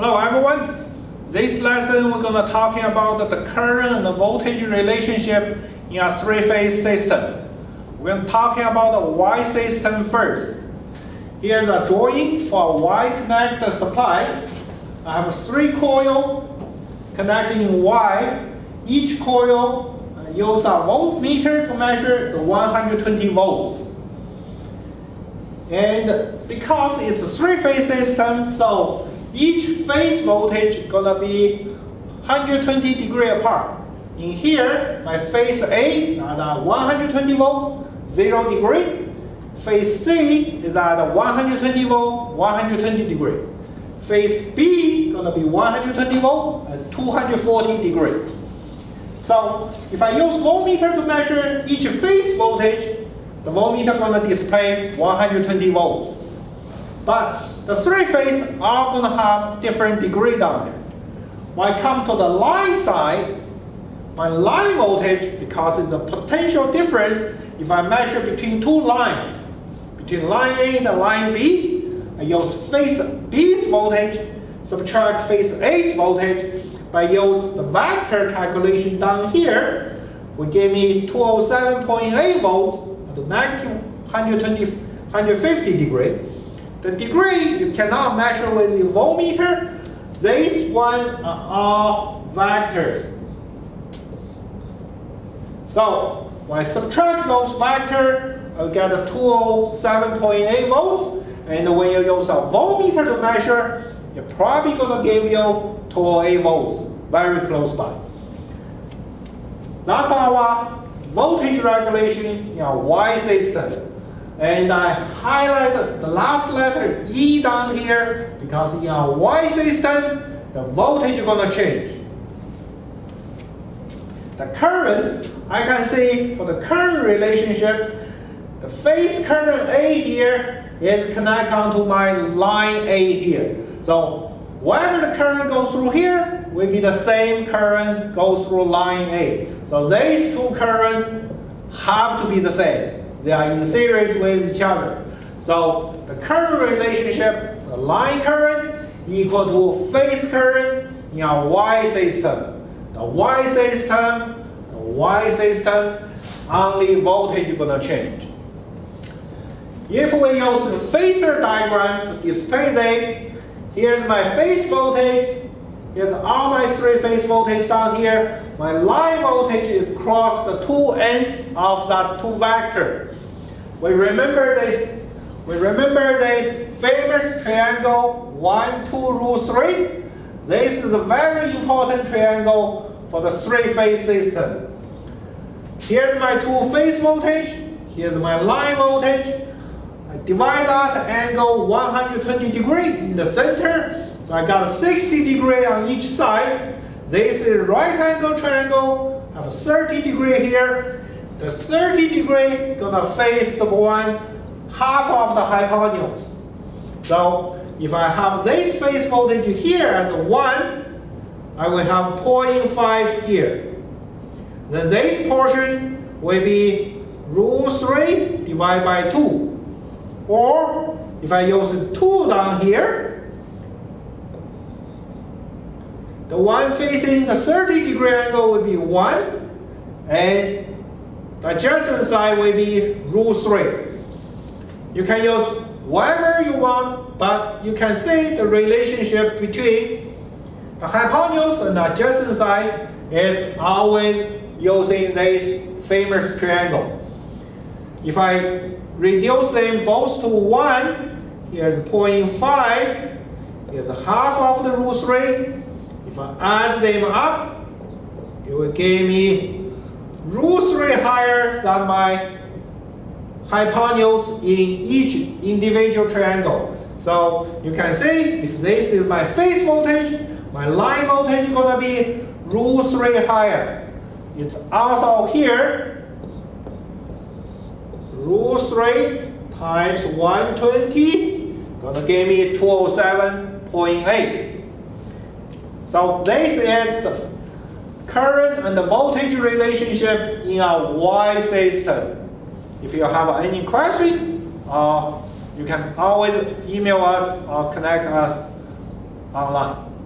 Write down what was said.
Hello everyone. This lesson we're going to talking about the current and the voltage relationship in a three-phase system. We're going to talking about the Y system first. Here's a drawing for a Y connector supply. I have 3 coils connecting in Y. Each coil uses a voltmeter to measure the 120 volts. And because it's a three-phase system, so each phase voltage is going to be 120 degrees apart. In here, my phase A is at 120 volt, 0 degree. Phase C is at 120 volt, 120 degree. Phase B is going to be 120 volt at 240 degree. So if I use voltmeter to measure each phase voltage, the voltmeter is going to display 120 volts. But the three phases are going to have different degree down there. When I come to the line side, my line voltage, because it's a potential difference, if I measure between 2 lines, between line A and line B, I use phase B's voltage, subtract phase A's voltage, by use the vector calculation down here, will give me 207.8 volts at the negative 150 degree. The degree you cannot measure with the voltmeter. These ones are all vectors. So when I subtract those vectors, I'll get a 207.8 volts. And when you use a voltmeter to measure, it's probably going to give you 208 volts, very close by. That's our voltage regulation in our Y system. And I highlighted the last letter E down here because in our Y system, the voltage is going to change. The current, I can see for the current relationship, the phase current A here is connected onto my line A here. So wherever the current goes through here will be the same current goes through line A. So these two currents have to be the same. They are in series with each other. So the current relationship, the line current equal to phase current in our Y system. The Y system, only voltage is going to change. If we use the phasor diagram to display this, here's my phase voltage. Here's all my 3 phase voltage down here. My line voltage is across the 2 ends of that 2 vector. We remember this famous triangle 1, 2, rule 3. This is a very important triangle for the 3-phase system. Here's my 2 phase voltage. Here's my line voltage. I divide that angle 120 degrees in the center. So I got a 60 degree on each side. This is right angle triangle. I have a 30 degree here. The 30 degree gonna face the one half of the hypotenuse. So if I have this phase voltage here as 1, I will have 0.5 here. Then this portion will be rule 3 divided by 2. Or if I use 2 down here, the one facing the 30 degree angle will be 1, and the adjacent side will be rule 3. You can use whatever you want, but you can see the relationship between the hypotenuse and the adjacent side is always using this famous triangle. If I reduce them both to 1, here's 0.5, here's half of the rule 3. If I add them up, it will give me rule 3 higher than my hypotenuse in each individual triangle. So you can see if this is my phase voltage, my line voltage is going to be rule 3 higher. It's also here, rule 3 times 120, going to give me 207.8. So this is the current and the voltage relationship in a Y system. If you have any question, you can always email us or connect us online.